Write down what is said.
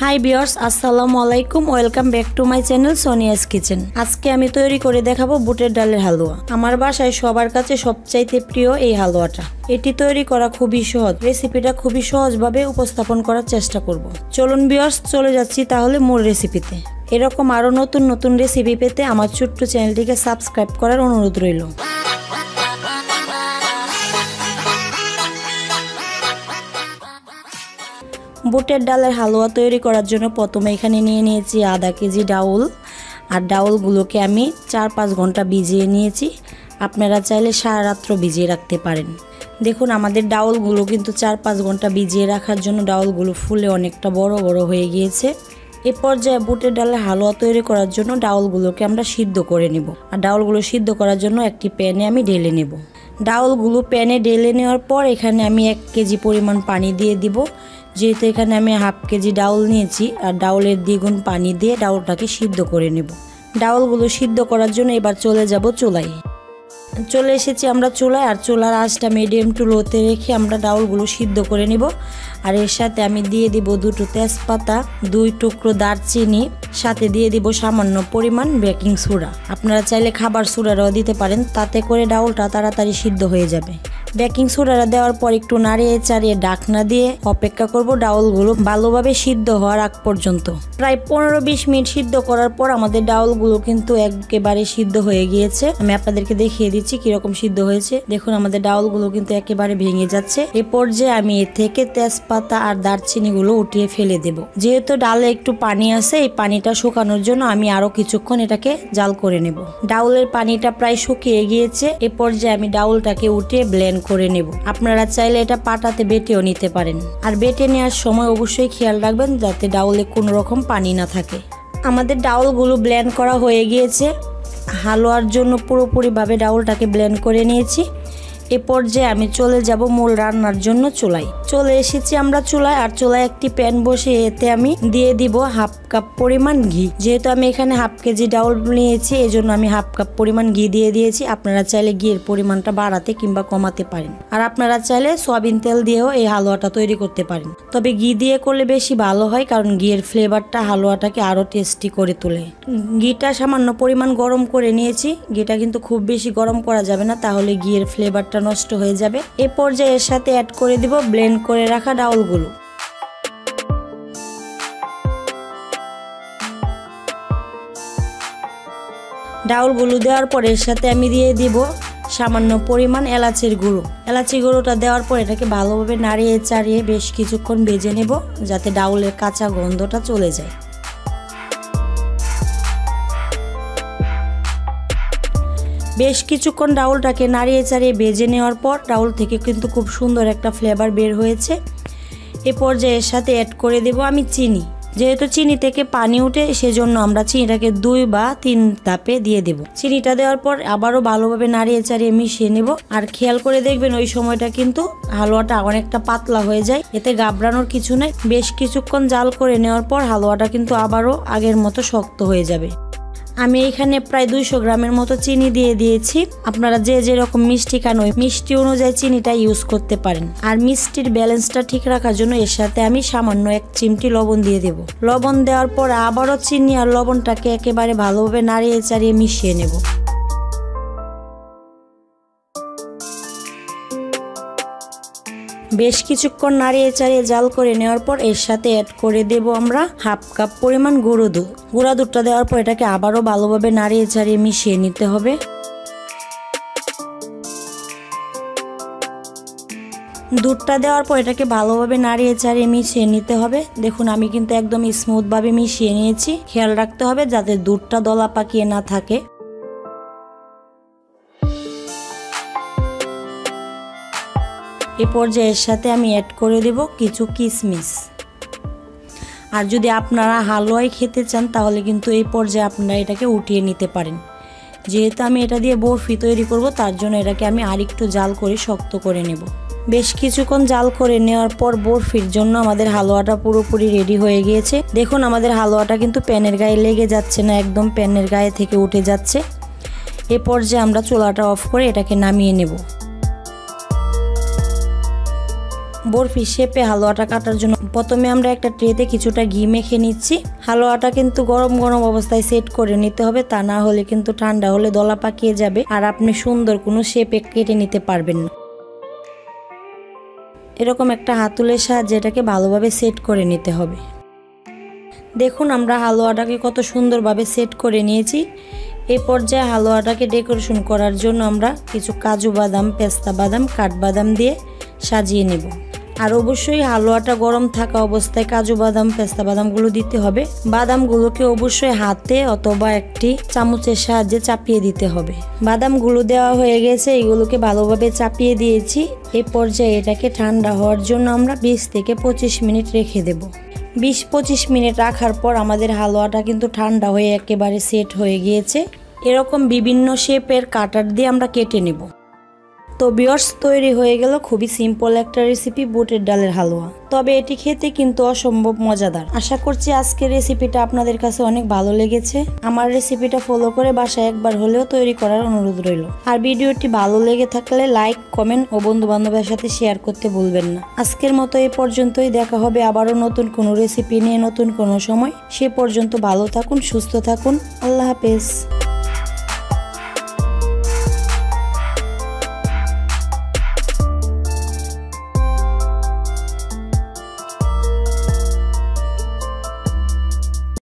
High viewers আসসালামু আলাইকুম welcome back to my channel Sonia's kitchen. আজকে আমি তৈরি করে দেখাবো বুটের ডালের হালুয়া। আমার বাসায় সবার কাছে সবচাইতে প্রিয় এই হালুয়াটা। এটি তৈরি করা খুবই সহজ, রেসিপিটা খুবই সহজভাবে উপস্থাপন করার চেষ্টা করব। চলুন ভিউয়ার্স চলে যাচ্ছি তাহলে মূল রেসিপিতে। এরকম আরো নতুন নতুন রেসিপি পেতে আমার ছোট্ট চ্যানেলটিকে সাবস্ক্রাইব করার অনুরোধ রইল। বুটের ডালের হালুয়া তৈরি করার জন্য প্রথমে এখানে নিয়ে নিয়েছি আধা কেজি ডাউল। আর ডাউলগুলোকে আমি 4-5 ঘন্টা ভিজিয়ে নিয়েছি। আপনারা চাইলে সারা রাত্র ভিজিয়ে রাখতে পারেন। দেখুন আমাদের ডাউলগুলো কিন্তু 4-5 ঘন্টা ভিজিয়ে রাখার জন্য ডাউলগুলো ফুলে অনেকটা বড় বড় হয়ে গিয়েছে। এ পর্যায়ে বুটের ডালের হালুয়া তৈরি করার জন্য ডাউলগুলোকে আমরা সিদ্ধ করে নেব। আর ডাউলগুলো সিদ্ধ করার জন্য একটি প্যানে আমি ঢেলে নেব। ডাউলগুলো প্যানে ঢেলে নেওয়ার পর এখানে আমি 1 কেজি পরিমাণ পানি দিয়ে দিব। যেহেতু এখানে আমি হাফ কেজি ডাউল নিয়েছি আর ডাউলের দ্বিগুণ পানি দিয়ে ডাউলটাকে সিদ্ধ করে নেব। ডাউলগুলো সিদ্ধ করার জন্য এবার চলে যাব চুলায়। চলে এসেছি আমরা চুলায়, আর চুলার আঁচটা মিডিয়াম টু লোতে রেখে আমরা ডাউলগুলো সিদ্ধ করে নেব। আর এর সাথে আমি দিয়ে দিব 2 তেজপাতা, 2 টুকরো দারচিনি, সাথে দিয়ে দিব সামান্য পরিমাণ বেকিং সোডা। আপনারা চাইলে খাবার সোডাটাও দিতে পারেন, তাতে করে ডাউলটা তাড়াতাড়ি সিদ্ধ হয়ে যাবে। বেকিং সোডাটা দেওয়ার পর একটু নাড়িয়ে চাড়িয়ে ঢাকনা দিয়ে অপেক্ষা করব ডাউলগুলো ভালোভাবে সিদ্ধ হওয়ার আগ পর্যন্ত। প্রায় 15-20 মিনিট সিদ্ধ করার পর আমাদের ডাউলগুলো কিন্তু একেবারে সিদ্ধ হয়ে গিয়েছে। আমি আপনাদেরকে দেখিয়ে দিচ্ছি কিরকম সিদ্ধ হয়েছে। দেখুন আমাদের ডাউলগুলো কিন্তু একেবারে ভেঙে যাচ্ছে। এ পর্যায়ে আমি এর থেকে তেজপাতা আর দারচিনিগুলো উঠিয়ে ফেলে দেব। যেহেতু ডালে একটু পানি আছে, এই পানিটা শুকানোর জন্য আমি আরো কিছুক্ষণ এটাকে জাল করে নেব। ডাউলের পানিটা প্রায় শুকিয়ে গিয়েছে। এ পর্যায়ে আমি ডাউলটাকে উঠিয়ে ব্লেন্ড করে নেব। আপনারা চাইলে এটা পাটাতে বেটেও নিতে পারেন। আর বেটে নেওয়ার সময় অবশ্যই খেয়াল রাখবেন যাতে ডাউলে কোনো রকম পানি না থাকে। আমাদের ডাউলগুলো ব্লেন্ড করা হয়ে গিয়েছে। হালুয়ার জন্য পুরোপুরিভাবে ডাউলটাকে ব্লেন্ড করে নিয়েছি। এ পর্যায়ে আমি চলে যাব মূল রান্নার জন্য চুলায়। চলে এসেছি আমরা চুলায়, আর চুলায় একটি প্যান বসিয়ে এতে আমি দিয়ে দিব হাফ কাপ পরিমাণ ঘি। যেহেতু আমি এখানে হাফ কেজি ডাউল নিয়েছি এজন্য আমি হাফ কাপ পরিমাণ ঘি দিয়ে দিয়েছি। আপনারা চাইলে ঘিয়ের পরিমাণটা বাড়াতে কিংবা কমাতে পারেন। আর আপনারা চাইলে সয়াবিন তেল দিয়েও এই হালুয়াটা তৈরি করতে পারেন, তবে ঘি দিয়ে করলে বেশি ভালো হয়, কারণ ঘিয়ের ফ্লেভারটা হালুয়াটাকে আরো টেস্টি করে তোলে। ঘিটা সামান্য পরিমাণ গরম করে নিয়েছি। ঘিটা কিন্তু খুব বেশি গরম করা যাবে না, তাহলে ঘিয়ের ফ্লেভারটা নষ্ট হয়ে যাবে। এ পর্যায়ে এর সাথে অ্যাড করে দিব ব্লেন্ড করে রাখা ডাউলগুলো। ডাউলগুলো দেওয়ার পর এর সাথে আমি দিয়ে দিব সামান্য পরিমাণ এলাচের গুঁড়ো। এলাচি গুঁড়োটা দেওয়ার পর এটাকে ভালোভাবে নাড়িয়ে চাড়িয়ে বেশ কিছুক্ষণ ভেজে নেব, যাতে ডাউলের কাঁচা গন্ধটা চলে যায়। বেশ কিছুক্ষণ ডাউলটাকে নাড়িয়ে চাড়িয়ে ভেজে নেওয়ার পর ডাউল থেকে কিন্তু খুব সুন্দর একটা ফ্লেভার বের হয়েছে। এ পর্যায়ে এর সাথে অ্যাড করে দেব আমি চিনি। যেহেতু চিনি থেকে পানি উঠে সেজন্য আমরা চিনিটাকে 2 বা 3 ধাপে দিয়ে দেব। চিনিটা দেওয়ার পর আবারও ভালোভাবে নাড়িয়ে চাড়িয়ে মিশিয়ে নেব। আর খেয়াল করে দেখবেন ওই সময়টা কিন্তু হালুয়াটা অনেকটা পাতলা হয়ে যায়, এতে ঘাবড়ানোর কিছু নেই। বেশ কিছুক্ষণ জাল করে নেওয়ার পর হালুয়াটা কিন্তু আবারও আগের মতো শক্ত হয়ে যাবে। আমি এখানে প্রায় 200 গ্রামের মতো চিনি দিয়ে দিয়েছি। আপনারা যে যেরকম মিষ্টি খান ওই মিষ্টি অনুযায়ী চিনিটা ইউজ করতে পারেন। আর মিষ্টির ব্যালেন্সটা ঠিক রাখার জন্য এর সাথে আমি সামান্য 1 চিমটি লবণ দিয়ে দেব। লবণ দেওয়ার পর আবারও চিনি আর লবণটাকে একেবারে ভালোভাবে নাড়িয়ে চাড়িয়ে মিশিয়ে নেব। বেশ কিছুক্ষণ নাড়িয়ে চাড়িয়ে জাল করে নেওয়ার পর এর সাথে অ্যাড করে দেব আমরা হাফ কাপ পরিমাণ গুঁড়ো দুধ। গুঁড়া দুধটা দেওয়ার পর এটাকে আবারও ভালোভাবে নাড়িয়ে চাড়িয়ে মিশিয়ে নিতে হবে। দুধটা দেওয়ার পর এটাকে ভালোভাবে নাড়িয়ে চাড়িয়ে মিশিয়ে নিতে হবে। দেখুন আমি কিন্তু একদম স্মুথভাবে মিশিয়ে নিয়েছি। খেয়াল রাখতে হবে যাতে দুধটা দলা পাকিয়ে না থাকে। এ পর্যায়ে এর সাথে আমি অ্যাড করে দেব কিছু কিশমিশ। আর যদি আপনারা হালুয়াই খেতে চান তাহলে কিন্তু এই পর্যায়ে আপনারা এটাকে উঠিয়ে নিতে পারেন। যেহেতু আমি এটা দিয়ে বরফি তৈরি করব তার জন্য এটাকে আমি আরেকটু জাল করে শক্ত করে নেব। বেশ কিছুক্ষণ জাল করে নেওয়ার পর বরফির জন্য আমাদের হালুয়াটা পুরোপুরি রেডি হয়ে গিয়েছে। দেখুন আমাদের হালুয়াটা কিন্তু প্যানের গায়ে লেগে যাচ্ছে না, একদম প্যানের গায়ে থেকে উঠে যাচ্ছে। এ পর্যায়ে আমরা চুলাটা অফ করে এটাকে নামিয়ে নেব। বরফি শেপে হালুয়াটা কাটার জন্য প্রথমে আমরা একটা ট্রেতে কিছুটা ঘি মেখে নিচ্ছি। হালুয়াটা কিন্তু গরম গরম অবস্থায় সেট করে নিতে হবে, তা না হলে কিন্তু ঠান্ডা হলে দলা পাকিয়ে যাবে আর আপনি সুন্দর কোনো শেপে কেটে নিতে পারবেন না। এরকম একটা হাতুলের সাহায্যে এটাকে ভালোভাবে সেট করে নিতে হবে। দেখুন আমরা হালুয়াটাকে কত সুন্দরভাবে সেট করে নিয়েছি। এই পর্যায়ে হালুয়াটাকে ডেকোরেশন করার জন্য আমরা কিছু কাজু বাদাম, পেস্তা বাদাম, কাঠবাদাম দিয়ে সাজিয়ে নেব। আর অবশ্যই হালুয়াটা গরম থাকা অবস্থায় কাজু বাদাম, পেস্তা বাদামগুলো দিতে হবে। বাদামগুলোকে অবশ্যই হাতে অথবা একটি চামচের সাহায্যে চাপিয়ে দিতে হবে। বাদামগুলো দেওয়া হয়ে গেছে, এগুলোকে ভালোভাবে চাপিয়ে দিয়েছি। এই পর্যায়ে এটাকে ঠান্ডা হওয়ার জন্য আমরা 20 থেকে 25 মিনিট রেখে দেব। 20-25 মিনিট রাখার পর আমাদের হালুয়াটা কিন্তু ঠান্ডা হয়ে একেবারে সেট হয়ে গিয়েছে। এরকম বিভিন্ন শেপের কাটার দিয়ে আমরা কেটে নেব। তো ভিউয়ার্স, তৈরি হয়ে গেল খুবই সিম্পল একটা রেসিপি, বুটের ডালের হালুয়া। তবে এটি খেতে কিন্তু অসম্ভব মজাদার। আশা করছি আজকের রেসিপিটা আপনাদের কাছে অনেক ভালো লেগেছে। আমার রেসিপিটা ফলো করে বাসায় একবার হলেও তৈরি করার অনুরোধ রইল। আর ভিডিওটি ভালো লেগে থাকলে লাইক, কমেন্ট ও বন্ধু বান্ধবের সাথে শেয়ার করতে ভুলবেন না। আজকের মতো এই পর্যন্তই। দেখা হবে আবারও নতুন কোনো রেসিপি নিয়ে নতুন কোনো সময়। সে পর্যন্ত ভালো থাকুন, সুস্থ থাকুন। আল্লাহ হাফেজ।